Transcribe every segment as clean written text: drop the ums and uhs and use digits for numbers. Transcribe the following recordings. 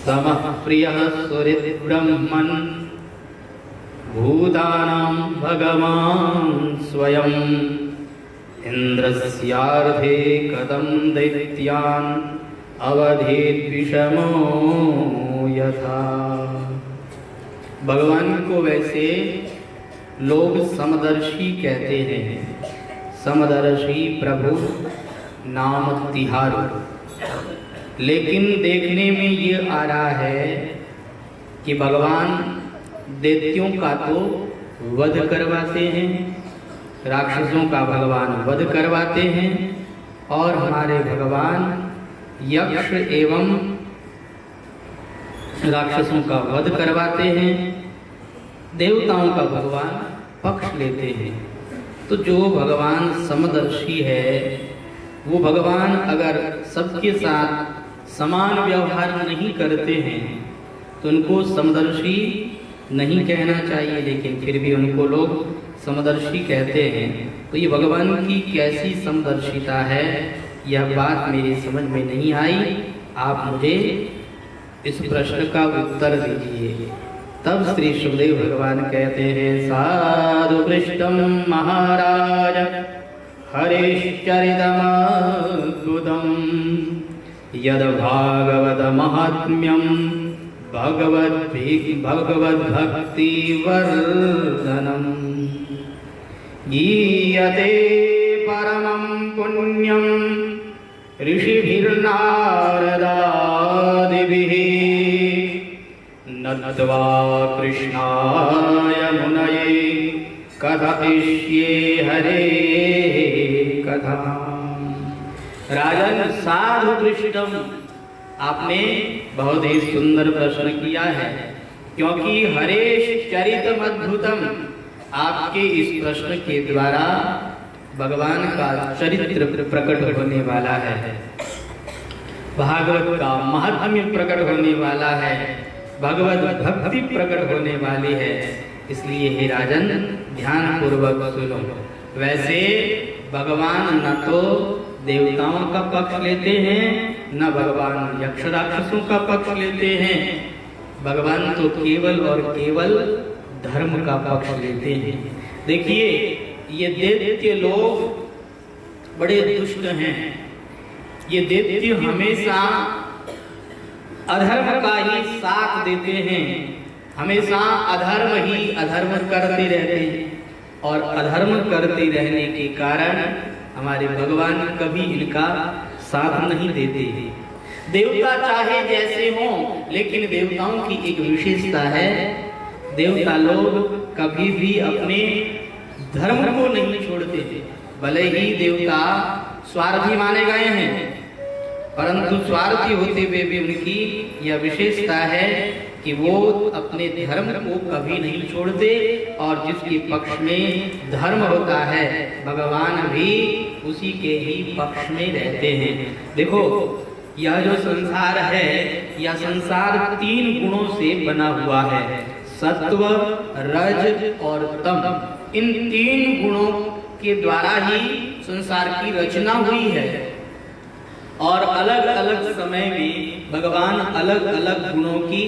समः प्रियः सुहृद्ब्रह्मन् भूतानां भगवान् स्वयं इन्द्रस्यार्धे कथं दैत्यान् अवधेत् विषमो यथा। भगवान को वैसे लोग समदर्शी कहते हैं। समदर्शी प्रभु नाम तिहार, लेकिन देखने में ये आ रहा है कि भगवान दैत्यों का तो वध करवाते हैं, राक्षसों का भगवान वध करवाते हैं, और हमारे भगवान यक्ष एवं राक्षसों का वध करवाते हैं, देवताओं का भगवान पक्ष लेते हैं। तो जो भगवान समदर्शी है वो भगवान अगर सबके साथ समान व्यवहार नहीं करते हैं तो उनको समदर्शी नहीं कहना चाहिए, लेकिन फिर भी उनको लोग समदर्शी कहते हैं। तो ये भगवान की कैसी समदर्शिता है, यह बात मेरी समझ में नहीं आई। आप मुझे इस प्रश्न का उत्तर दीजिए। तब श्री सुखदेव भगवान कहते हैं, साधु पृष्ठम महाराज हरिश्चरितमद्भुतम् यद भागवत महात्म्यम भगवद्भक्ति वर्धनम गीयते परमं पुण्यम ऋषिभिर्नारदादिभिः नत्वा कृष्णाय मुनये कथयिष्ये हरे कथा। राजन साधु पृष्ठम, आपने बहुत ही सुंदर प्रश्न किया है, क्योंकि हरेश चरितम अद्भुतम, आपके इस प्रश्न के द्वारा भगवान का चरित्र प्रकट होने वाला है, भागवत का महात्म्य प्रकट होने वाला है, भगवत भक्ति प्रकट होने वाली है। इसलिए हे राजन ध्यान पूर्वक सुनो। वैसे भगवान न तो देवताओं का पक्ष लेते हैं, न भगवान यक्ष राक्षसों का पक्ष लेते हैं। भगवान तो केवल और केवल धर्म का पक्ष लेते हैं। देखिए ये दैत्य लोग बड़े दुष्ट हैं। ये दैत्य हमेशा अधर्म का ही साथ देते हैं, हमेशा अधर्म ही अधर्म करते रहते हैं, और अधर्म करते रहने के कारण हमारे भगवान कभी इनका साथ नहीं देते। देवता चाहे जैसे हों, लेकिन देवताओं की एक विशेषता है, देवता लोग कभी भी अपने धर्म को नहीं छोड़ते। भले ही देवता स्वार्थी माने गए हैं, परंतु स्वार्थी होते हुए भी उनकी यह विशेषता है कि वो अपने धर्म को कभी नहीं छोड़ते, और जिसके पक्ष में धर्म होता है भगवान भी उसी के ही पक्ष में रहते हैं। देखो यह जो संसार है, यह संसार 3 गुणों से बना हुआ है, सत्व, रज और तम। इन 3 गुणों के द्वारा ही संसार की रचना हुई है, और अलग अलग समय में भगवान अलग अलग गुणों की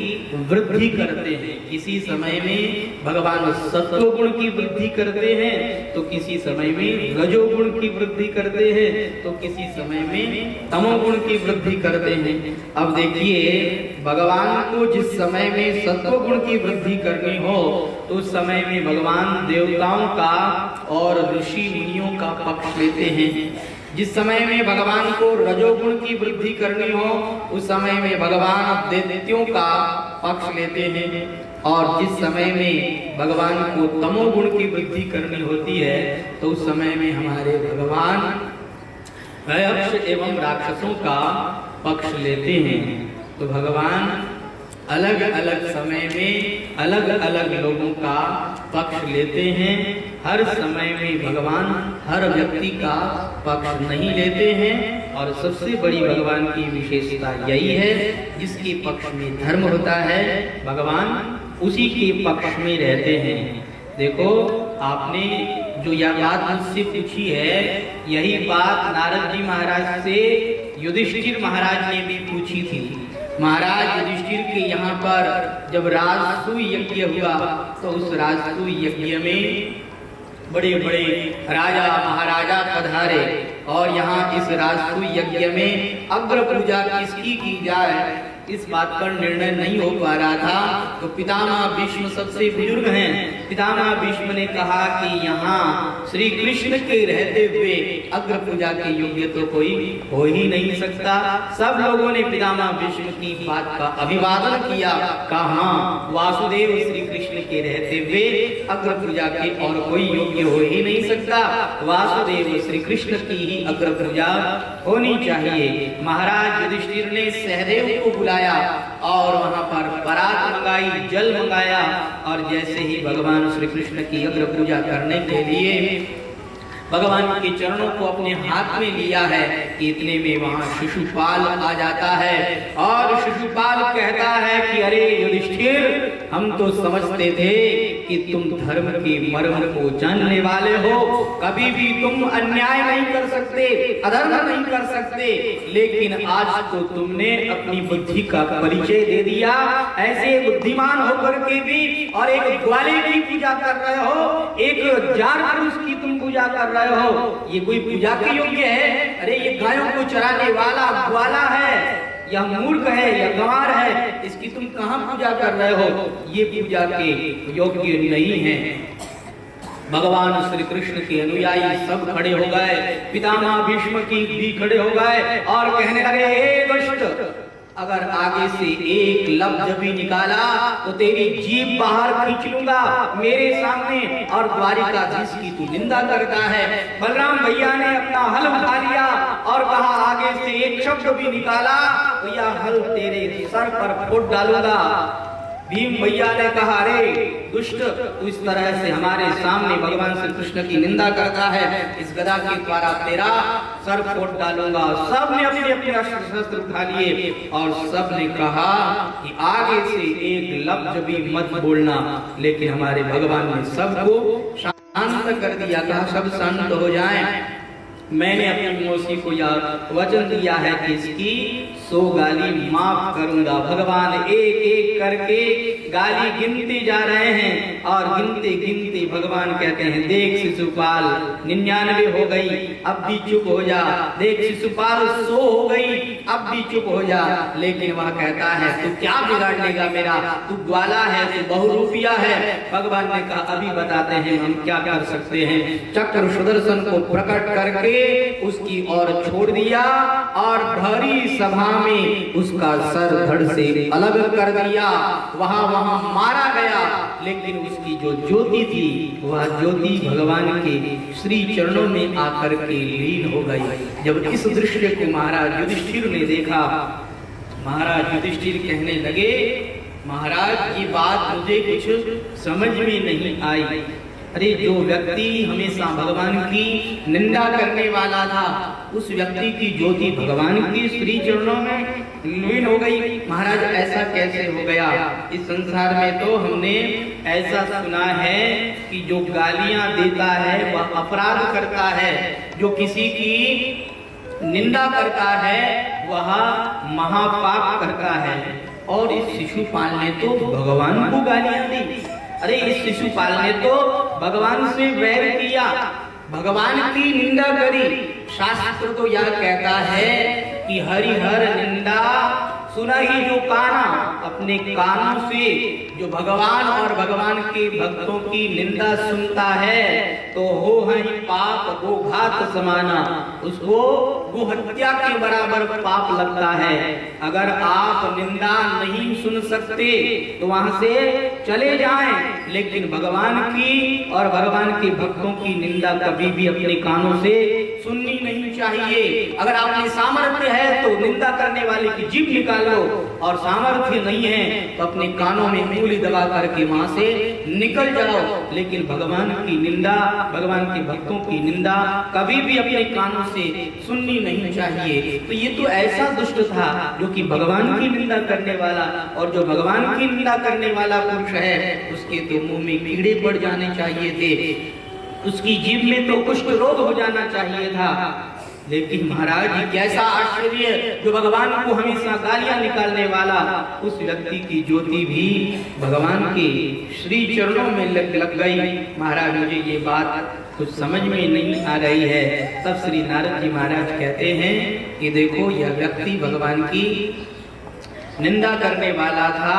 वृद्धि करते हैं। किसी समय में भगवान सत्व गुण की वृद्धि करते हैं, तो किसी समय में रजोगुण की वृद्धि करते हैं, तो किसी समय में तमोगुण की वृद्धि करते हैं। अब देखिए भगवान को जिस समय में सत्व गुण की वृद्धि करनी हो, तो उस समय में भगवान देवताओं का और ऋषि मुनियों का पक्ष लेते हैं। जिस समय में भगवान को रजोगुण की वृद्धि करनी हो, उस समय में भगवान दैत्यों का पक्ष लेते हैं, और जिस समय में भगवान को तमोगुण की वृद्धि करनी होती है, तो उस समय में हमारे भगवान यक्ष एवं राक्षसों का पक्ष लेते हैं। तो भगवान अलग अलग समय में अलग अलग लोगों का पक्ष लेते हैं। हर समय में भगवान हर व्यक्ति का पक्ष नहीं लेते हैं, और सबसे बड़ी भगवान की विशेषता यही है, जिसके पक्ष में धर्म होता है भगवान उसी के पक्ष में रहते हैं। देखो आपने जो यह बात मुझसे पूछी है, यही बात नारद जी महाराज से युधिष्ठिर महाराज ने भी पूछी थी। महाराज युधिष्ठिर के यहाँ पर जब राजसूय यज्ञ हुआ तो उस राजसूय यज्ञ में बड़े बड़े राजा महाराजा पधारे और यहाँ इस राजसूय यज्ञ में अग्र पूजा किसकी की जाए इस बात पर निर्णय नहीं हो पा रहा था। तो पितामह भीष्म सबसे बुजुर्ग हैं। पितामह भीष्म ने कहा कि यहाँ श्री कृष्ण के रहते हुए अग्र पूजा के योग्य तो कोई हो ही नहीं सकता। सब लोगों ने पितामह भीष्म की बात का अभिवादन किया, कहा वासुदेव श्री कृष्ण के रहते हुए अग्र पूजा के और कोई योग्य हो ही नहीं सकता, वासुदेव श्री कृष्ण की ही अग्र पूजा होनी चाहिए। महाराज युधिष्ठिर ने सहदेव को बुलाया और वहां पर परात मंगाई, जल मंगाया और जैसे ही भगवान श्री कृष्ण की अग्र पूजा करने के लिए भगवान के चरणों को अपने हाथ में लिया है, इतने में वहां शिशुपाल आ जाता है और शिशुपाल कहता है कि अरे युधिष्ठिर, हम तो समझते थे कि तुम धर्म के मर्म को जानने वाले हो, कभी भी तुम अन्याय नहीं कर सकते, अधर्म नहीं कर सकते, लेकिन आज तो तुमने अपनी बुद्धि का परिचय दे दिया। ऐसे बुद्धिमान होकर के भी और एक ग्वाले की पूजा कर रहे हो, एक जार पुरुष की तुम पूजा कर रहे हो, ये कोई पूजा के योग्य है? अरे ये गायों को चराने वाला ग्वाला है या मूर्ख है या गंवार है, इसकी तुम कहां पूजा कर रहे हो? ये पूजा के योग्य नहीं है। भगवान श्री कृष्ण के अनुयायी सब खड़े हो गए, पितामह भीष्म की भी खड़े हो गए और कहने लगे, हे दुष्ट, अगर आगे से एक लफ्ज भी निकाला तो तेरी जीभ बाहर खींच लूंगा मेरे सामने, और द्वारिकाधीश की तू निंदा करता है। बलराम भैया ने अपना हल उठा लिया और कहा, आगे से एक शब्द भी निकाला तो यह हल तेरे सर पर फोड़ डालूंगा। भीम भैया ने कहा, अरे दुष्ट, तू इस तरह से हमारे सामने भगवान श्री कृष्ण की निंदा करता है, इस गदा के द्वारा तेरा सर फोड़ डालूंगा। सब ने अपने अपने शस्त्र उठा लिए और सब ने कहा कि आगे से एक लफ्ज भी मत बोलना। लेकिन हमारे भगवान ने सबको शांत कर दिया, कहा सब शांत हो जाएं। मैंने अपनी मौसी को यह वचन दिया है कि इसकी 100 गाली माफ करूंगा। भगवान एक एक करके गाली गिनते जा रहे हैं और गिनते गिनते भगवान कहते हैं, देख शिशुपाल 99 हो गई, अब भी चुप हो जा। देख शिशुपाल 100 हो गई, अब भी चुप हो जा। लेकिन वह कहता है, तू क्या बिगाड़ लेगा मेरा? तू ग्वाला है, तू बहुरूपिया है। भगवान ने कहा, अभी बताते हैं हम क्या कर सकते हैं। चक्र सुदर्शन को प्रकट करके उसकी ओर छोड़ दिया और भरी सभा में उसका सर धड़ से अलग कर दिया। वहां मारा गया, लेकिन उसकी जो ज्योति थी वह ज्योति भगवान के श्री चरणों में आकर के लीन हो गई। जब इस दृश्य को महाराज युधिष्ठिर ने देखा, महाराज युधिष्ठिर कहने लगे, महाराज ये बात मुझे कुछ समझ में नहीं आई। अरे जो व्यक्ति हमेशा भगवान की निंदा करने वाला था, उस व्यक्ति की ज्योति भगवान की श्री चरणों में लीन हो गई। महाराज ऐसा कैसे हो गया? इस संसार में तो हमने ऐसा सुना है कि जो गालियां देता है वह अपराध करता है, जो किसी की निंदा करता है वह महापाप करता है। और इस शिशुपाल ने तो भगवान को गालियां दी। अरे इस शिशुपाल ने तो भगवान से वैर किया, भगवान की निंदा करी। शास्त्र तो यह कहता है कि हरिहर निंदा सुना ही जो काना, अपने कानों से जो भगवान और भगवान के भक्तों की निंदा सुनता है तो हो है पाप गो घात समाना, उसको गो हत्या के बराबर पाप लगता है। अगर आप निंदा नहीं सुन सकते तो वहां से चले जाएं, लेकिन भगवान की और भगवान के भक्तों की निंदा कभी भी अपने कानों से सुननी नहीं चाहिए। अगर आप में सामर्थ्य है तो निंदा करने वाले की जीभ निकाल लो, और सामर्थ्य नहीं है तो अपने कानों में उंगली दबा करके वहां से निकल जाओ। लेकिन भगवान की निंदा, भगवान के भक्तों की निंदा कभी भी अपने कानों से सुननी नहीं चाहिए। तो ये तो ऐसा दुष्ट था जो कि भगवान की निंदा करने वाला, और जो भगवान की निंदा करने वाला पुरुष है उसके तो मुंह में कीड़े पड़ जाने चाहिए थे, उसकी जीभ में तो कुष्ठ रोग हो जाना चाहिए था। लेकिन महाराज जी कैसा आश्चर्य, जो भगवान को हमेशा गालियां निकालने वाला उस व्यक्ति की ज्योति भी भगवान के श्री चरणों में लग गई। महाराज मुझे ये बात कुछ समझ में नहीं आ रही है। तब श्री नारद जी महाराज कहते हैं कि देखो यह व्यक्ति भगवान की निंदा करने वाला था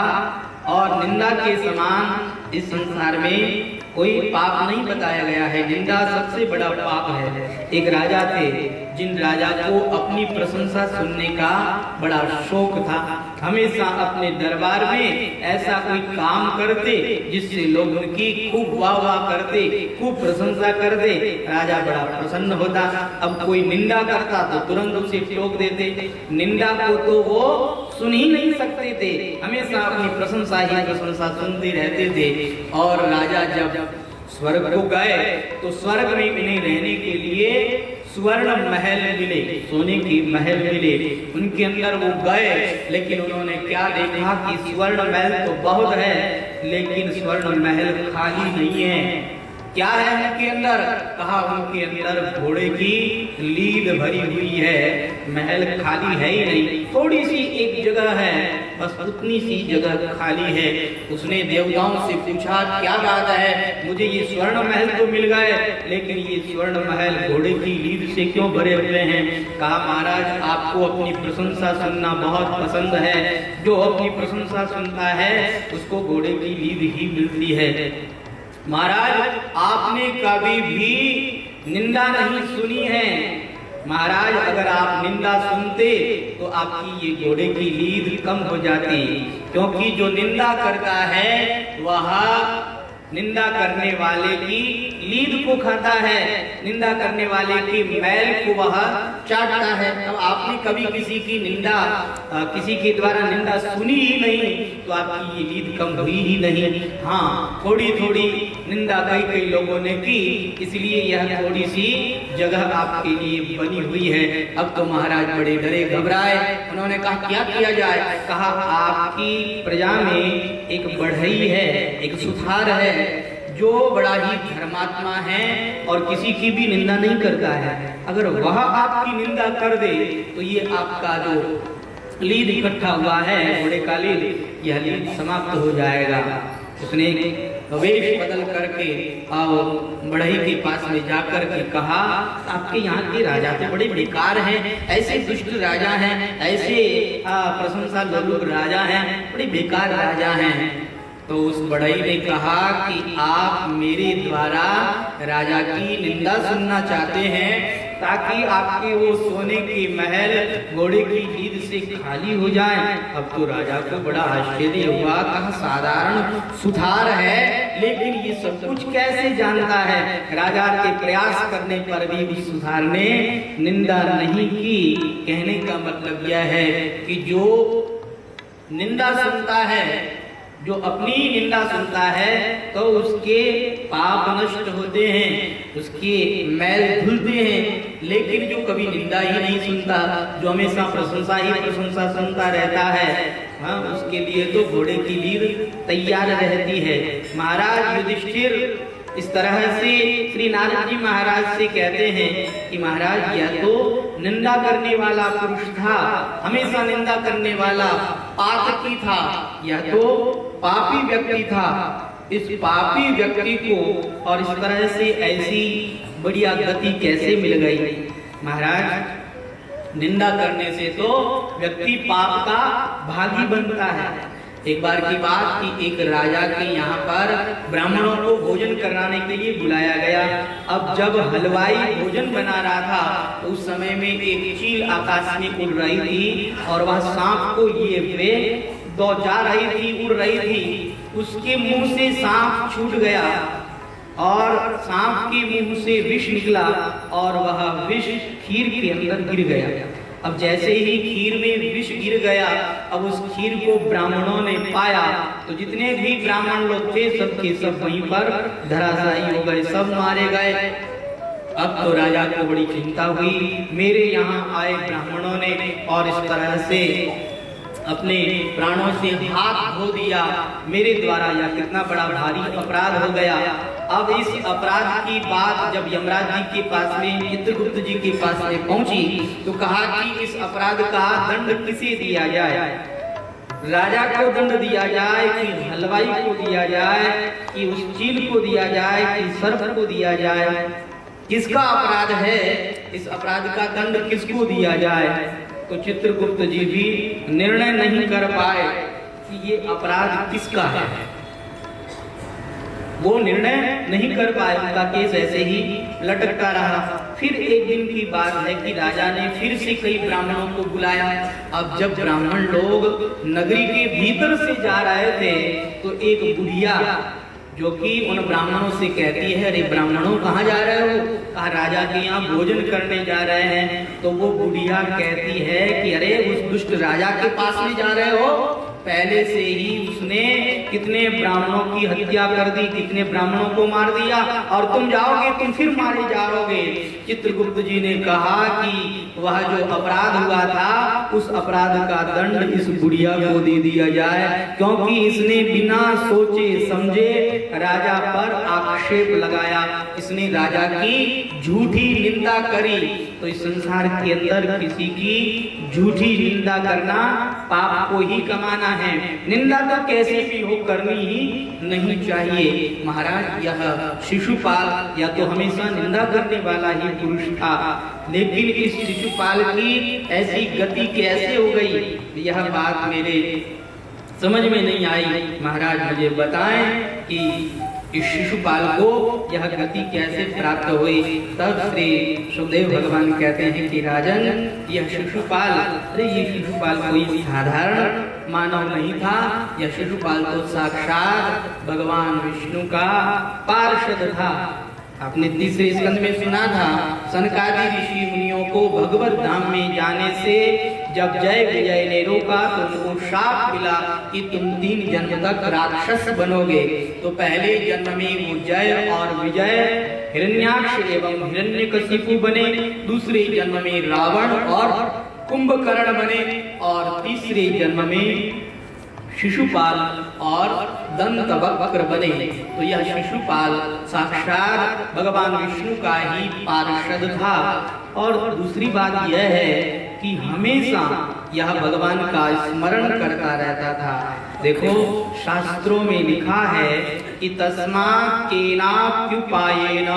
और निंदा के समान इस संसार में कोई पाप नहीं बताया गया है। निंदा सबसे बड़ा पाप है। एक राजा थे जिन राजा को अपनी प्रशंसा सुनने का बड़ा शौक था। हमेशा अपने दरबार में ऐसा कोई काम करते जिससे लोग उनकी खूब वाह वाह करते, खूब प्रशंसा करते, राजा बड़ा प्रसन्न होता। अब कोई निंदा करता तो तुरंत उसे टोक देते। निंदा को तो वो सुन ही नहीं सकते थे, हमेशा अपनी प्रशंसा ही प्रशंसा सुनते रहते थे। और राजा जब स्वर्ग को गए तो स्वर्ग में उन्हें रहने के लिए स्वर्ण महल मिले, सोने के महल मिले। उनके अंदर वो गए, लेकिन उन्होंने क्या देखा कि स्वर्ण महल तो बहुत है लेकिन स्वर्ण महल खाली नहीं है। क्या है उनके अंदर? कहा उनके अंदर घोड़े की लीद भरी हुई है, महल खाली है ही नहीं। थोड़ी सी एक जगह है, बस उतनी सी जगह खाली है। उसने देवताओं से पूछा क्या बात है, मुझे ये स्वर्ण महल तो मिल गए लेकिन ये स्वर्ण महल घोड़े की लीद से क्यों भरे हुए हैं? कहा महाराज आपको अपनी प्रशंसा सुनना बहुत पसंद है, जो अपनी प्रशंसा सुनता है उसको घोड़े की लीद ही मिलती है। महाराज आपने कभी भी निंदा नहीं सुनी है। महाराज अगर आप निंदा सुनते तो आपकी ये घोड़े की लीद कम हो जाती, क्योंकि जो निंदा करता है वह निंदा करने वाले की लीद को खाता है, निंदा करने वाले की मैल को वह चाटता है। अब आपने कभी किसी की निंदा, किसी के द्वारा निंदा सुनी ही नहीं तो आपकी ये लीद कम हुई ही नहीं। हाँ, थोड़ी थोड़ी निंदा कई लोगों ने की, इसलिए यह थोड़ी सी जगह आपके लिए बनी हुई है। अब तो महाराज बड़े डरे घबराए। उन्होंने कहा क्या किया जाए? कहा आपकी प्रजा में एक बढ़ई है, एक सुथार है जो बड़ा ही धर्मात्मा है और किसी की भी निंदा नहीं करता है। अगर वह आपकी निंदा कर दे तो ये आपका जो लीद इकट्ठा हुआ है घोड़े का लीद, यह लीद समाप्त हो जाएगा। उसने वेश बदल करके और बढ़ई के पास में जाकर के कहा आपके यहाँ के राजा तो बड़े बेकार हैं, ऐसे दुष्ट राजा हैं, ऐसे प्रशंसा लोलुप राजा हैं, बड़े बेकार राजा हैं। तो उस बढ़ई ने कहा कि आप मेरे द्वारा राजा की निंदा सुनना चाहते हैं ताकि आपके वो सोने के महल घोड़े की लीद से खाली हो जाए। अब तो राजा को बड़ा आश्चर्य हुआ। कहा साधारण सुथार है लेकिन ये सब कुछ कैसे जानता है? राजा के प्रयास करने पर भी उस सुथार ने निंदा नहीं की। कहने का मतलब यह है कि जो निंदा सुनता है, जो अपनी निंदा सुनता है तो उसके पाप नष्ट होते हैं, उसके मैल धुलते हैं। लेकिन जो कभी निंदा ही नहीं सुनता, जो हमेशा प्रशंसा ही प्रशंसा सुनता रहता है, हाँ, उसके लिए तो घोड़े की लीद तैयार रहती है। महाराज युधिष्ठिर इस तरह से श्री नारद जी महाराज से कहते हैं कि महाराज यह तो निंदा करने वाला पुरुष था, हमेशा निंदा करने वाला पातकी था, यह तो पापी व्यक्ति था। इस पापी व्यक्ति को और इस तरह से ऐसी बढ़िया गति कैसे मिल गई? महाराज निंदा करने से तो व्यक्ति पाप का भागी बनता है। एक बार की बात कि एक राजा के यहाँ पर ब्राह्मणों को भोजन कराने के लिए बुलाया गया। अब जब हलवाई भोजन बना रहा था तो उस समय में एक चील आकाश में उड़ रही थी और वह सांप को लिए हुए दो जा रही थी, उड़ रही थी। उसके मुंह से सांप छूट गया और सांप के मुंह से विष निकला और वह विष खीर के अंदर गिर गया। अब जैसे ही खीर में विष गिर गया, अब उस खीर को ब्राह्मणों ने पाया तो जितने भी ब्राह्मण लोग थे सबके सब वहीं पर धराशायी हो गए, सब मारे गए। अब तो राजा को बड़ी चिंता हुई, मेरे यहाँ आए ब्राह्मणों ने और इस तरह से अपने प्राणों से हाथ धो दिया, मेरे द्वारा यह कितना बड़ा भारी अपराध हो गया। अब इस अपराध की बात जब यमराज जी के पास में, चित्रगुप्त जी के पास में पहुंची तो कहा कि इस अपराध का दंड किसे दिया जाए, राजा को दंड दिया जाए कि हलवाई को दिया जाए कि उस चील को दिया जाए कि सर्प को दिया जाए, किसका अपराध है, इस अपराध का दंड किसको दिया जाए। तो चित्रगुप्त जी भी निर्णय नहीं कर पाए कि ये अपराध किसका है, वो निर्णय नहीं कर पाए, उनका केस ऐसे ही लटकता रहा। फिर एक दिन की बात है कि राजा ने फिर से कई ब्राह्मणों को बुलाया। अब जब ब्राह्मण लोग नगरी के भीतर से जा रहे थे तो एक बुढ़िया जो कि उन ब्राह्मणों से कहती है, अरे ब्राह्मणों कहाँ जा रहे हो, कहा राजा के यहाँ भोजन करने जा रहे हैं। तो वो बुढ़िया कहती है कि अरे उस दुष्ट राजा के पास में जा रहे हो, पहले से ही उसने कितने ब्राह्मणों की हत्या कर दी, कितने ब्राह्मणों को मार दिया, और तुम जाओगे तुम फिर मारे जाओगे। चित्रगुप्त जी ने कहा कि वह जो अपराध हुआ था उस अपराध का दंड इस बुढ़िया को दे दिया जाए, क्योंकि इसने बिना सोचे समझे राजा पर आक्षेप लगाया, इसने राजा की झूठी निंदा करी। तो इस संसार के अंदर किसी की झूठी निंदा करना पाप को ही कमाना है, निंदा तो कैसे भी हो करनी ही नहीं चाहिए। महाराज यह शिशुपाल या तो हमेशा निंदा करने वाला ही पुरुष था, लेकिन इस शिशुपाल की ऐसी गति कैसे हो गई, यह बात मेरे समझ में नहीं आई। महाराज मुझे बताएं कि इस शिशुपाल को यह गति कैसे प्राप्त हुई। तब श्री सुखदेव भगवान कहते हैं कि राजन यह शिशुपाल, अरे ये शिशुपाल कोई साधारण मानव नहीं था, यह शिशुपाल तो साक्षात भगवान विष्णु का पार्षद था। आपने तीसरे स्कंद में सुना था, सनकादि ऋषि मुनियों को भगवत धाम में जाने से जब जय विजय ने रोका तो उनको शाप मिला कि तुम 3 जन्म तक राक्षस बनोगे। तो पहले जन्म में वो जय और विजय हिरण्याक्ष एवं हिरण्यकशिपु बने, दूसरे जन्म में रावण और कुंभकर्ण बने, और तीसरे जन्म में शिशुपाल और दंतवक्र बने। तो यह शिशुपाल साक्षात भगवान विष्णु का ही पार्षद था। और दूसरी बात यह है कि हमेशा यह भगवान का स्मरण करता रहता था। देखो शास्त्रों में लिखा है कि तस्मात् केनाप्युपायेन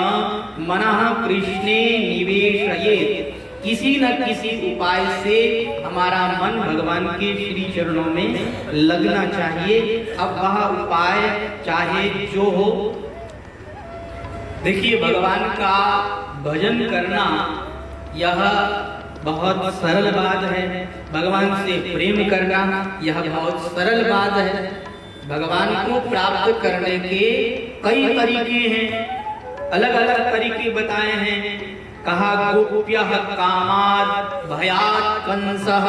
मनः कृष्णे निवेशयेत्, किसी न किसी उपाय से हमारा मन भगवान के श्री चरणों में लगना चाहिए। अब वह उपाय चाहे जो हो, देखिए भगवान का भजन करना यह बहुत सरल बात है, भगवान से प्रेम करना यह बहुत सरल बात है। भगवान को प्राप्त करने के कई तरीके हैं, अलग अलग तरीके बताए हैं। कहा गोप्यः कामात् भयात् कंसः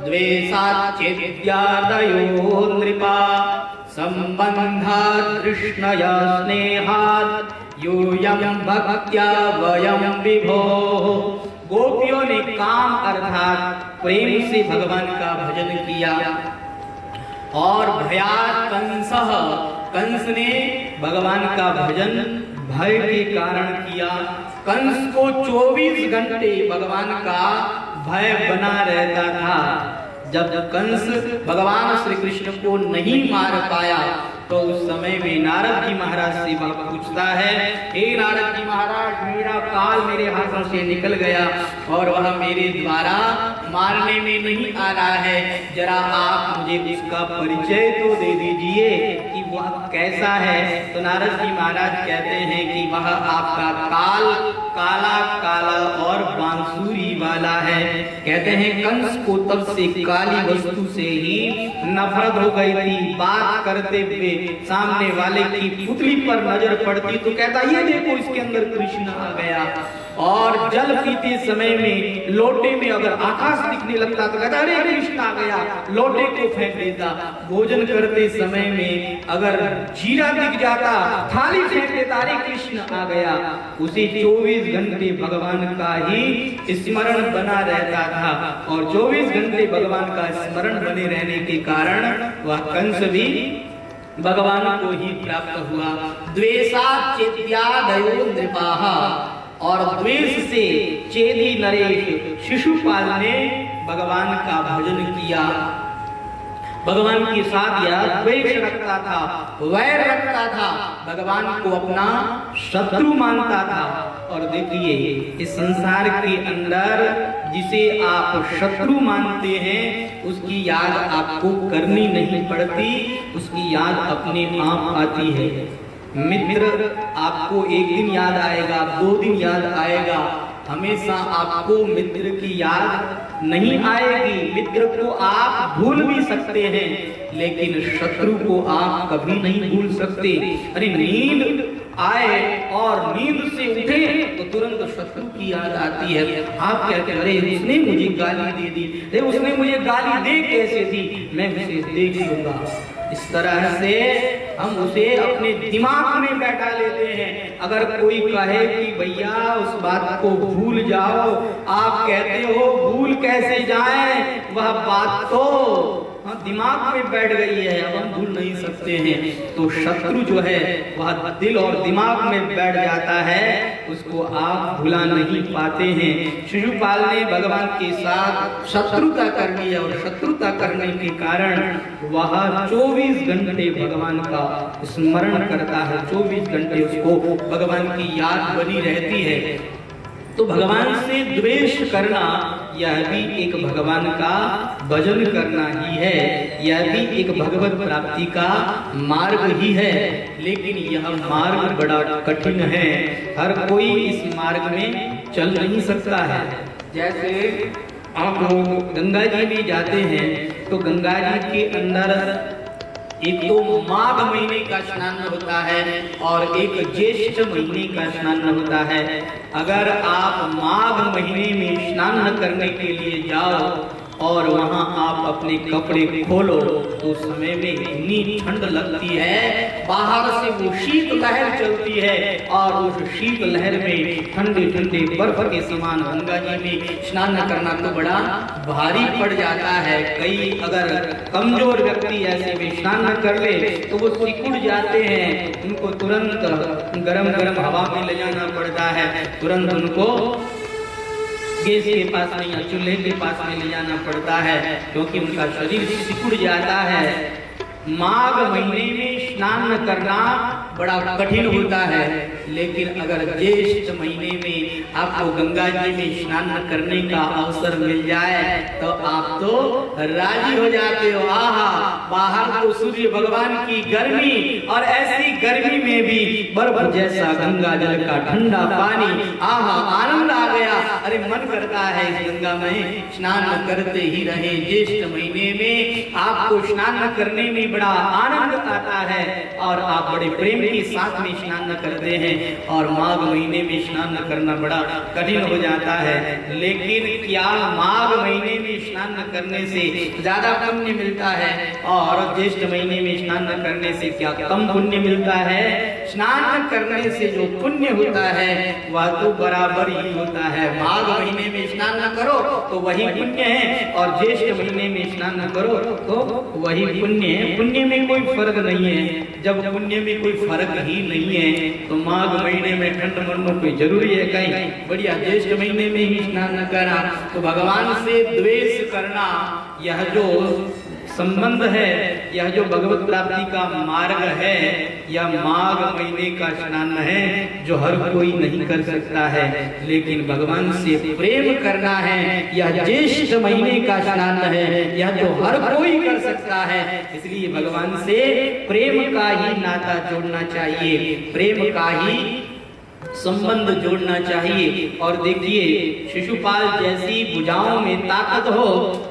द्वेषात् चेद्यादयो नृपा संबन्धात् तृष्णया स्नेहात् यूयं भक्त्या वयं विभो। गोपियों ने काम अर्थात प्रेम से भगवान का भजन किया, और भयात् कंसः, कंस ने भगवान का भजन भय के कारण किया। कंस को 24 घंटे भगवान का भय बना रहता था। जब कंस भगवान श्री कृष्ण को नहीं मार पाया तो उस समय में नारद जी महाराज से वह पूछता है, हे नारद जी महाराज, मेरा काल मेरे हाथों से निकल गया और वह मेरे द्वारा मारने में नहीं आ रहा है, जरा आप मुझे उसका परिचय तो दे दीजिए कि वह कैसा है। तो नारद जी महाराज कहते हैं कि वह आपका काल काला काला और बांसुरी वाला है। कहते हैं कंस को तब से काली वस्तु से ही नफरत हो गई थी। बात करते हुए सामने वाले की पुतली पर नजर पड़ती तो कहता ये देखो इसके अंदर कृष्ण आ गया। और जल पीते समय में लोटे में अगर आकाश दिखने लगता तो कहता अरे कृष्ण आ गया, लोटे को फेंक देता। भोजन करते समय में अगर जीरा दिख जाता थाली फेंक देता, अरे कृष्ण आ गया। उसे 24 घंटे भगवान का ही स्मरण बना रहता था और 24 घंटे भगवान का स्मरण बने रहने के कारण वह कंस भी भगवान को ही प्राप्त हुआ। द्वेषात् चेत्यादयो नृपाः, और द्वेष से चेदी नरेश शिशुपाल ने भगवान का भजन किया। भगवान के साथ यह द्वेष रखता था, वैर रखता था, भगवान को अपना शत्रु मानता था। और देखिए इस संसार के अंदर जिसे आप शत्रु मानते हैं उसकी याद आपको करनी नहीं पड़ती, उसकी याद अपने आप आती है। मित्र आपको एक दिन याद आएगा, 2 दिन याद आएगा, हमेशा आपको मित्र की याद नहीं आएगी। मित्र को आप भूल भी सकते हैं लेकिन शत्रु को आप कभी नहीं भूल सकते। अरे नींद आए और नींद से उठे तो तुरंत शत्रु की याद आती है। आप कहते हैं अरे उसने मुझे गाली दे दी, अरे उसने मुझे गाली दे कैसे दी, मैं उसे देख लूंगा। इस तरह से हम उसे अपने दिमाग में बैठा लेते हैं। अगर कोई कहे कि भैया उस बात को भूल जाओ, आप कहते हो भूल कैसे जाए, वह बात तो दिमाग में बैठ गई है, अब हम भूल नहीं सकते हैं। तो शत्रु जो है वह दिल और दिमाग में बैठ जाता है, उसको आप भुला नहीं पाते हैं। शिशुपाल ने भगवान के साथ शत्रुता कर ली और शत्रुता करने के कारण वह 24 घंटे भगवान का स्मरण करता है, 24 घंटे उसको भगवान की याद बनी रहती है। तो भगवान से द्वेष करना यह भी एक भगवान का भजन करना ही है, यह भी एक भगवत प्राप्ति का मार्ग ही है। लेकिन यह मार्ग बड़ा कठिन है, हर कोई इस मार्ग में चल नहीं सकता है। जैसे आप लोग गंगा जी में जाते हैं तो गंगा जी के अंदर एक तो माघ महीने का स्नान होता है और एक ज्येष्ठ महीने का स्नान होता है। अगर आप माघ महीने में स्नान करने के लिए जाओ और वहां आप अपने कपड़े खोलो तो समय में इतनी ठंड लगती है, बाहर से वो शीत लहर चलती है और उस शीत लहर में ठंडे ठंडे बर्फ के समान गंगा जी में स्नान करना तो बड़ा भारी पड़ जाता है। कई अगर कमजोर व्यक्ति ऐसे में स्नान कर ले तो वो सिकुड़ जाते हैं, उनको तुरंत गरम गरम हवा में ले जाना पड़ता है, तुरंत उनको गैस के पास नहीं या चूल्हे के पास में ले जाना पड़ता है क्योंकि उनका शरीर सिकुड़ जाता है। माघ महीने में स्नान करना बड़ा कठिन होता है, लेकिन अगर ज्येष्ठ महीने में आपको गंगा जी में स्नान करने का अवसर मिल जाए तो आप तो राजी हो जाते हो। आहा, बाहर तो सूर्य भगवान की गर्मी और ऐसी गर्मी में भी बर्फ जैसा गंगा जल का ठंडा पानी, आहा आनंद आ गया। अरे मन करता है इस गंगा में स्नान करते ही रहे। ज्येष्ठ महीने में आपको स्नान करने में बड़ा आनंद आता है और आप बड़े प्रेम के साथ में स्नान करते हैं। और माघ महीने में स्नान करना बड़ा कठिन हो जाता है, लेकिन क्या माघ महीने में स्नान करने से ज्यादा पुण्य मिलता है और ज्येष्ठ महीने में स्नान करने से क्या कम पुण्य मिलता है? स्नान करने से जो पुण्य होता है वह तो बराबर ही होता है। माघ महीने में स्नान करो तो वही पुण्य है और ज्येष्ठ महीने में स्नान करो तो वही पुण्य है। पुण्य में कोई फर्क नहीं है। जब पुण्य में कोई फर्क ही नहीं है तो माघ महीने में ठंड मरना कोई जरूरी है? कहीं बढ़िया ज्येष्ठ महीने में ही स्नान करना। तो भगवान से द्वेष करना यह जो संबंध है, यह जो भगवत प्राप्ति का मार्ग है, यह माघ महीने का स्नान है जो हर कोई नहीं कर सकता है। लेकिन भगवान से प्रेम करना है, यह ज्येष्ठ महीने का स्नान है, यह जो हर कोई कर सकता है। इसलिए भगवान से प्रेम का ही नाता जोड़ना चाहिए, प्रेम का ही संबंध जोड़ना चाहिए। और देखिए, शिशुपाल जैसी भुजाओं में ताकत हो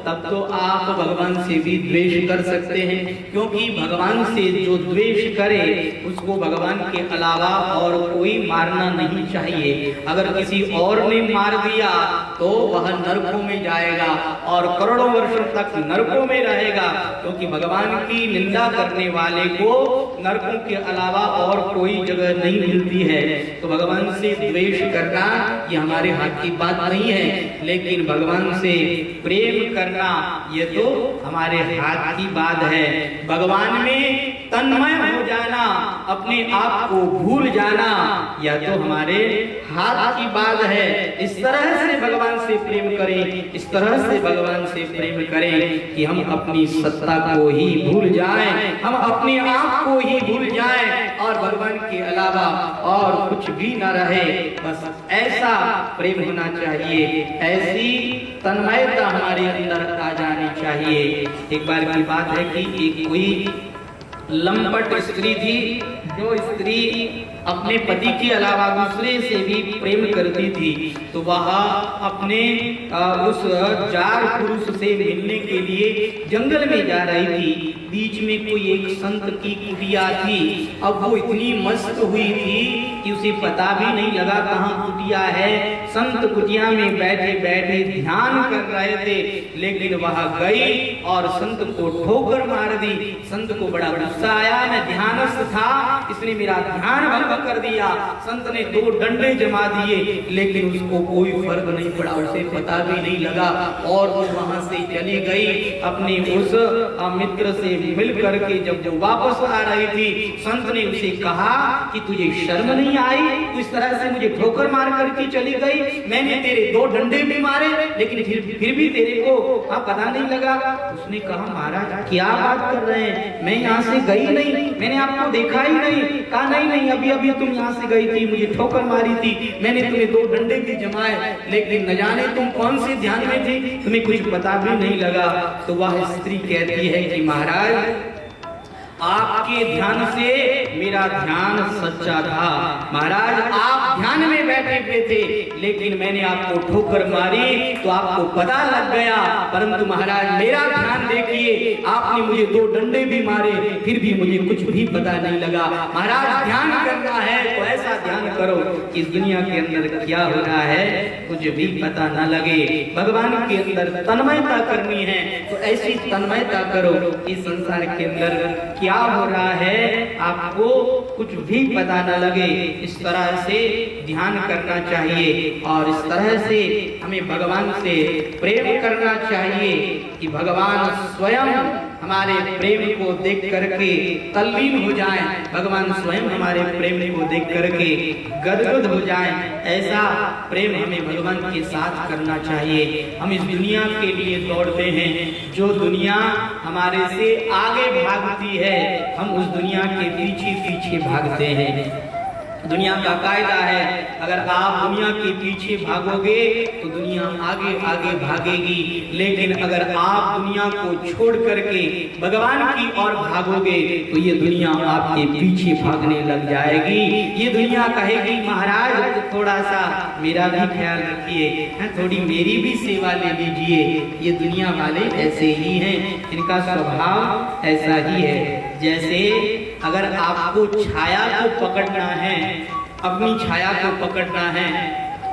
तब तो आप भगवान से भी द्वेष कर सकते हैं, क्योंकि भगवान से जो द्वेष करे उसको भगवान के अलावा और कोई मारना नहीं चाहिए। अगर किसी और ने मार दिया तो वह नरकों में जाएगा और करोड़ों वर्षों तक नरकों में रहेगा, क्योंकि भगवान की निंदा करने वाले को नरकों के अलावा और कोई जगह नहीं मिलती है। तो भगवान से द्वेष करना ये हमारे हाथ की बात नहीं है, लेकिन भगवान से प्रेम करना ये तो हमारे हाथ की बात है। भगवान में तन्मय हो जाना, अपने आप को भूल जाना, यह तो हमारे हाथ की बात है। इस तरह से भगवान से प्रेम करें, इस तरह से भगवान से प्रेम करें कि हम अपनी सत्ता को ही भूल जाएं, हम अपने आप को ही भूल जाएं और भगवान के अलावा और कुछ भी न रहे। बस ऐसा प्रेम होना चाहिए, ऐसी तन्मयता हमारे अंदर आ जानी चाहिए। एक बार की बात है कि एक कोई लंपट स्त्री थी, जो स्त्री अपने पति के अलावा दूसरे से भी प्रेम करती थी। तो वह अपने उस जार पुरुष से मिलने के लिए जंगल में जा रही थी। बीच में कोई एक संत की कुटिया थी। अब वो इतनी मस्त हुई थी कि उसे पता भी नहीं लगा कहाँ कुटिया है। संत कुटिया में बैठे बैठे ध्यान कर रहे थे, लेकिन वह गई और संत को ठोकर मार दी। संत को बड़ा गुस्सा आया, मैं ध्यानस्थ था, इसने मेरा ध्यान भंग कर दिया। संत ने 2 डंडे जमा दिए, लेकिन उसको कोई फर्क नहीं पड़ा, उसे पता भी नहीं लगा और वो वहां से चली गई। अपने उस मित्र से मिल करके जब वो वापस आ रही थी, संत ने उसे कहा कि तुझे शर्म नहीं आई, तू इस तरह से मुझे ठोकर मार करके चली गई। मैंने तेरे 2 डंडे भी मारे, लेकिन फिर भी तेरे को पता नहीं लगा। उसने कहा, महाराज क्या बात कर रहे हैं, मैं यहाँ से गई नहीं, मैंने आपको देखा ही नहीं। कहा, नहीं, अभी अभी तुम यहाँ से गई थी, मुझे ठोकर मारी थी, मैंने तुम्हें 2 डंडे भी जमाए, लेकिन न जाने तुम कौन से ध्यान में थी, तुम्हें कुछ पता भी नहीं लगा। तो वह स्त्री कहती है कि महाराज, आपके ध्यान से मेरा ध्यान सच्चा था। महाराज, आप ध्यान में बैठे हुए थे, लेकिन मैंने आपको ठोकर मारी तो आपको पता लग गया। परंतु महाराज, मेरा ध्यान देखिए, आपने मुझे 2 डंडे भी मारे, फिर भी मुझे कुछ भी पता नहीं लगा। महाराज, ध्यान करना है तो ऐसा ध्यान करो कि इस दुनिया के अंदर क्या हो रहा है कुछ भी पता न लगे। भगवान के अंदर तन्मयता करनी है तो ऐसी तन्मयता करो कि संसार के अंदर क्या हो रहा है आपको कुछ भी पता न लगे। इस तरह से ध्यान करना चाहिए और इस तरह से हमें भगवान से प्रेम करना चाहिए कि भगवान स्वयं हमारे प्रेम को देख करके तल्लीन हो जाएं, भगवान स्वयं हमारे प्रेम को देख करके गदगद हो जाएं। ऐसा प्रेम हमें भगवान के साथ करना चाहिए। हम इस दुनिया के लिए दौड़ते हैं, जो दुनिया हमारे से आगे भागती है हम उस दुनिया के पीछे पीछे भागते हैं। दुनिया का कायदा है, अगर आप दुनिया के पीछे भागोगे तो दुनिया आगे आगे भागेगी, लेकिन अगर आप दुनिया को छोड़ करके भगवान की ओर भागोगे तो ये दुनिया आपके पीछे भागने लग जाएगी। ये दुनिया कहेगी, महाराज थोड़ा सा मेरा भी ख्याल रखिए, थोड़ी मेरी भी सेवा ले लीजिए। ये दुनिया वाले ऐसे ही हैं, इनका स्वभाव ऐसा ही है। जैसे अगर आपको छाया को पकड़ना है, अपनी छाया को पकड़ना है,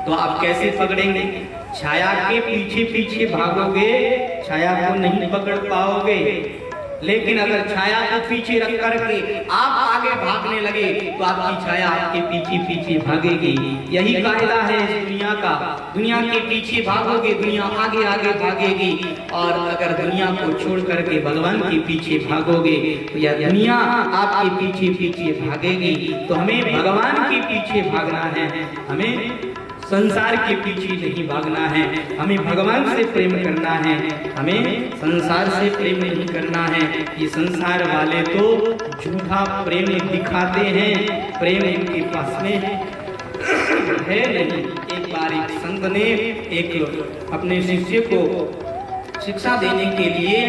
तो आप कैसे पकड़ेंगे? छाया के पीछे पीछे भागोगे, छाया को नहीं पकड़ पाओगे। लेकिन अगर छाया को पीछे रख करके आप आगे भागने लगे तो आपकी छाया आपके पीछे पीछे भागेगी। यही कायदा है इस दुनिया का। दुनिया के पीछे भागोगे, दुनिया आगे आगे भागेगी, और अगर दुनिया को छोड़ करके भगवान के पीछे भागोगे तो यह दुनिया आपके पीछे पीछे भागेगी। तो हमें भगवान के पीछे भागना है, हमें संसार के पीछे नहीं भागना है, हमें भगवान से प्रेम करना है, हमें संसार से प्रेम नहीं करना है। ये संसार वाले तो झूठा प्रेम दिखाते हैं, प्रेम इनके पास में है नहीं। एक बार एक संत ने एक अपने शिष्य को शिक्षा देने के लिए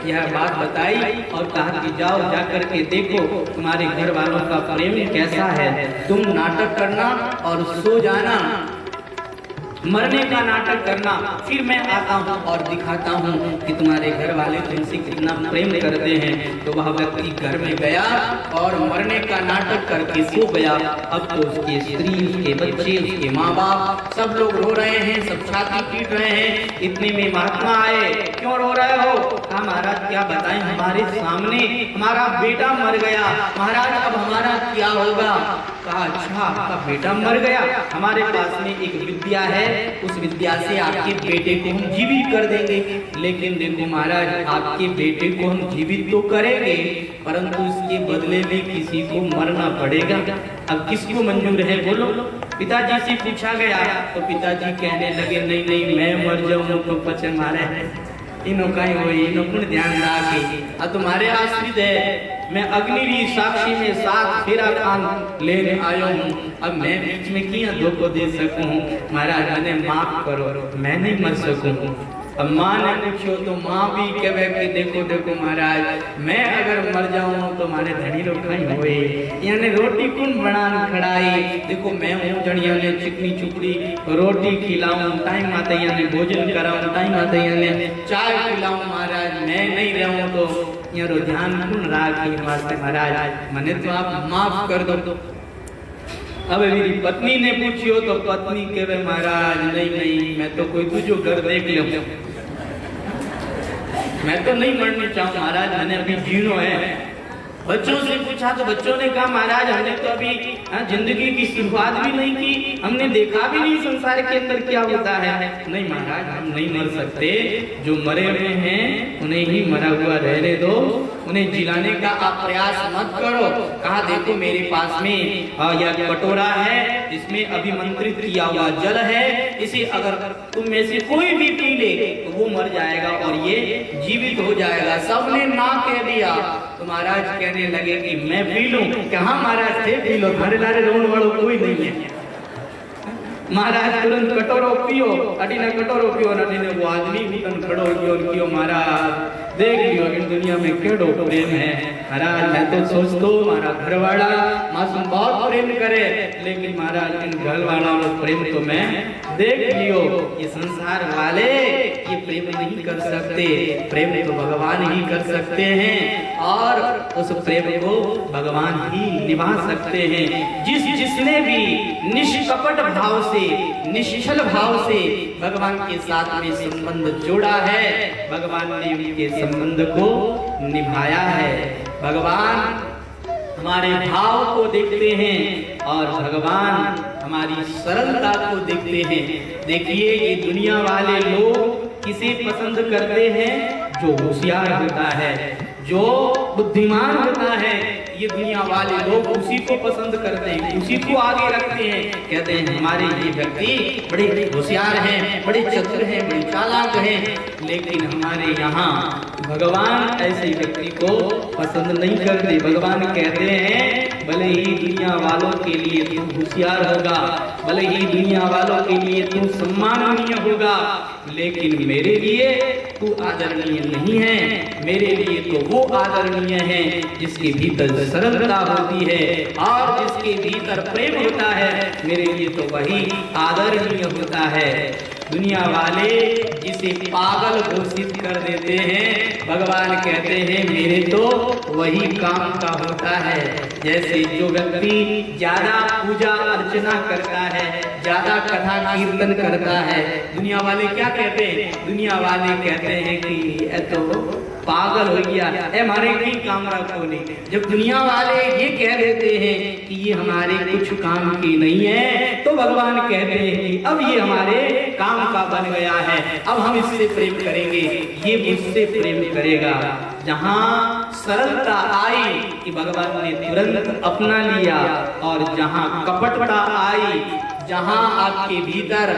यह बात बताई और कहा कि जाओ जाकर के देखो तुम्हारे घर वालों का प्रेम कैसा है, तुम नाटक करना और सो जाना, मरने का नाटक करना, फिर मैं आता हूँ और दिखाता हूँ कि तुम्हारे घर वाले तुमसे कितना प्रेम करते हैं। तो वह व्यक्ति घर में गया और मरने का नाटक करके सो गया। अब तो उसकी स्त्री, उसके बच्चे, उसके माँ बाप सब लोग रो रहे हैं, सब छाती पीट रहे हैं। इतने में महात्मा आए, क्यों रो रहे हो? कहा महाराज क्या बताएं, हमारे सामने हमारा बेटा मर गया, महाराज अब हमारा क्या होगा? कहा अच्छा आपका बेटा मर गया, हमारे पास में एक विद्या है, उस विद्या से आपके बेटे को हम जीवित कर देंगे। लेकिन देखो महाराज आपके बेटे को हम जीवित तो करेंगे परंतु इसके बदले में किसी को मरना पड़ेगा। अब किसको मंजूर है बोलो? पिताजी से पूछा गया तो पिताजी कहने लगे नहीं नहीं मैं मर जाऊं तो पचे मारे इनो कहीं हो इनो कुण ध्यान रखे तुम्हारे आश्रित है। मैं अग्निवीर साक्षी में 7 फेरा खान लेने आयो हूँ, अब मैं बीच में क्यों धोखो दे सकूं? महाराज मैंने माफ करो, मैं नहीं मर सकूं। अब माँ ने पूछो तो माँ भी कहे कि देखो देखो महाराज मैं अगर मर जाऊं तो मारे धनी रोखाई होए, यानी रोटी कौन बनान खड़ाई? देखो मैं हूँ जड़िया ने चिकनी चुपड़ी रोटी खिलाऊं, टाइम आते यानी भोजन कराऊं, टाइम आते यानी चाय खिलाऊं, महाराज मैं नहीं रहूं तो यारो ध्यान कौन राखी? वास्ते महाराज मने तो आप माफ कर दो। अब मेरी पत्नी ने पूछियो तो पत्नी कहे महाराज नहीं नहीं मैं तो कोई तुझो घर देख लूं, मैं तो नहीं मरनी चाहूँ महाराज, मैंने अभी जीनो है। बच्चों से पूछा तो बच्चों ने कहा महाराज हमने तो अभी जिंदगी की शुरुआत भी नहीं की, हमने देखा भी नहीं संसार के अंदर क्या होता है। नहीं महाराज हम नहीं मर सकते, जो मरे हुए हैं उन्हें ही मरा हुआ रहने दो, उन्हें जिलाने का आप प्रयास मत करो। कहा देखो मेरे पास में यह कटोरा है, इसमें अभिमंत्रित किया हुआ जल है, इसे अगर तुम में से कोई भी पी ले तो वो मर जाएगा और ये जीवित हो जाएगा। सबने ना कह दिया तो महाराज कहने लगे कि मैं पी लूं। कहा महाराज थे पी लो, हमारे लारे रोने वालों कोई नहीं है। महाराज तुरंत कटोरो पियो, अटीने कटोरो पियो, अटीने वो आदमी भी तन खड़ो कियो और कियो महाराज देख लियो इन दुनिया में केड़ो प्रेम है। महाराज मैं तो सोच दो हमारा घरवाला मासूम बहुत प्रेम करे, लेकिन महाराज इन घरवाला लोग प्रेम तो मैं देख लियो, ये संसार वाले ये प्रेम नहीं कर सकते, प्रेम तो भगवान ही कर सकते हैं और उस प्रेम को भगवान ही निभा सकते हैं। जिसने भी निष्कपट भाव से निश्चल भाव से भगवान के साथ में संबंध जोड़ा है, भगवान ने उनके संबंध को निभाया है। भगवान हमारे भाव को देखते हैं और भगवान हमारी सरलता को देखते हैं। देखिए ये दुनिया वाले लोग किसे पसंद करते हैं? जो होशियार होता है, जो बुद्धिमान होता है, ये दुनिया वाले लोग उसी को पसंद करते हैं, उसी को आगे रखते हैं। कहते हैं हमारे ये व्यक्ति बड़े होशियार हैं, बड़े चतुर हैं, बड़े चालाक हैं। लेकिन हमारे यहाँ भगवान ऐसे व्यक्ति को पसंद नहीं करते। भगवान कहते हैं भले ही दुनिया वालों के लिए तू होशियार होगा, भले ही दुनिया वालों के लिए तू सम्माननीय होगा, लेकिन मेरे लिए तू आदरणीय नहीं है। मेरे लिए तो वो आदरणीय है जिसके भीतर सरलता होती है और जिसके भीतर प्रेम होता है, मेरे लिए तो वही आदरणीय होता है। दुनिया वाले जिसे पागल घोषित कर देते हैं, भगवान कहते हैं मेरे तो वही काम का होता है। जैसे जो व्यक्ति ज्यादा पूजा अर्चना करता है, ज्यादा कथा कीर्तन करता है, दुनिया वाले क्या कहते हैं? दुनिया वाले कहते हैं कि तो पागल हो गया, हमारे की काम रखो नहीं। जब दुनिया वाले ये कह देते हैं कि ये हमारे कुछ काम की नहीं है, तो भगवान कहते हैं कि अब ये हमारे काम का बन गया है, अब हम इससे प्रेम करेंगे, ये मुझसे प्रेम करेगा। जहाँ सरलता आई कि भगवान ने तुरंत अपना लिया, और जहाँ कपटता आई, जहाँ आपके भीतर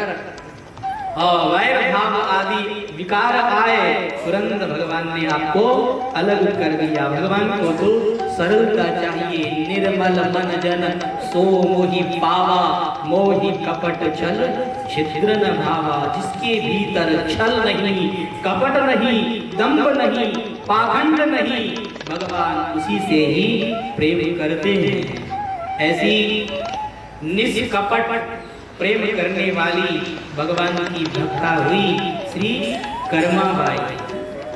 और वैर भाव आदि विकार आए, तुरंत भगवान ने आपको अलग कर दिया। भगवान को तो सरलता चाहिए। निर्मल मन जन सो मोहि पावा, मोहि कपट छल छिद्र न भावा। जिसके भीतर छल नहीं, कपट नहीं, दंभ नहीं, पाखंड नहीं, भगवान उसी से ही प्रेम करते हैं। ऐसी निष्कपट प्रेम करने वाली भगवान की भक्ता हुई श्री कर्माबाई।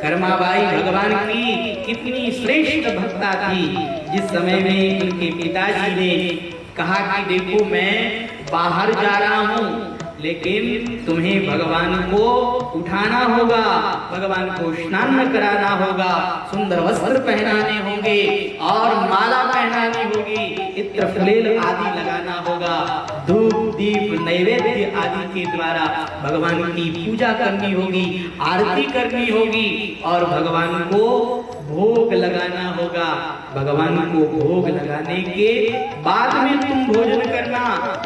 कर्माबाई भगवान की कितनी श्रेष्ठ भक्ता थी। जिस समय में उनके पिताजी ने कहा कि देखो मैं बाहर जा रहा हूँ, लेकिन तुम्हें भगवान को उठाना होगा, भगवान को स्नान कराना होगा, सुंदर वस्त्र पहनाने होंगे और माला पहनानी होगी, इत्र फुलेल आदि लगाना होगा, धूप दीप नैवेद्य आदि के द्वारा भगवान की पूजा करनी होगी, आरती करनी होगी और भगवान को भोग लगाना होगा। भगवान को भोग लगाने के बाद में तुम भोजन करना,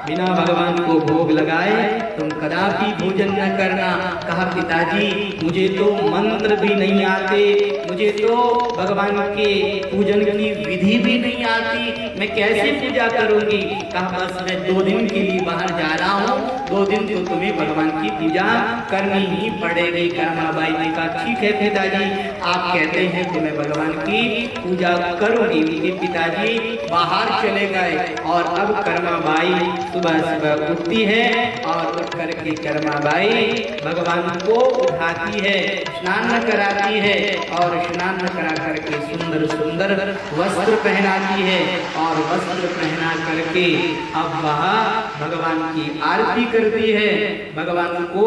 बिना भगवान को भोग लगाए तुम कदापि भोजन न करना। कहा पिताजी मुझे तो मंत्र भी नहीं आते, मुझे तो भगवान के पूजन की विधि भी नहीं आती, मैं कैसे पूजा करूंगी। कहा बस मैं 2 दिन के लिए बाहर जा रहा हूँ, 2 दिन तो तुम्हें भगवान की पूजा करनी ही पड़ेगी। कर्माबाई ने कहा ठीक है पिताजी, आप कहते हैं तो मैं भगवान की पूजा करूंगी। उनके पिताजी बाहर चले गए और अब कर्माबाई सुबह सुबह उठती है और उठ करके कर्माबाई भगवान को उठाती है, स्नान कराती है और स्नान करा करके सुंदर सुंदर वस्त्र पहनाती है और वस्त्र पहना करके अब वह भगवान की आरती करती है। भगवान को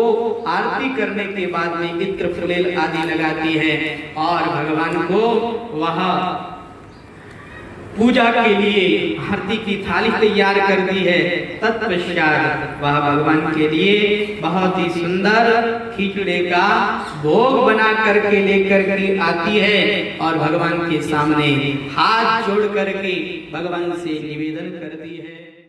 आरती करने के बाद में इत्र फुलेल आदि लगाती है और भगवान को वहाँ पूजा के लिए आरती की थाली तैयार करती है। तत्पश्चात वह भगवान के लिए बहुत ही सुंदर खिचड़े का भोग बना करके लेकर के आती है और भगवान के सामने हाथ जोड़ करके भगवान से निवेदन करती है।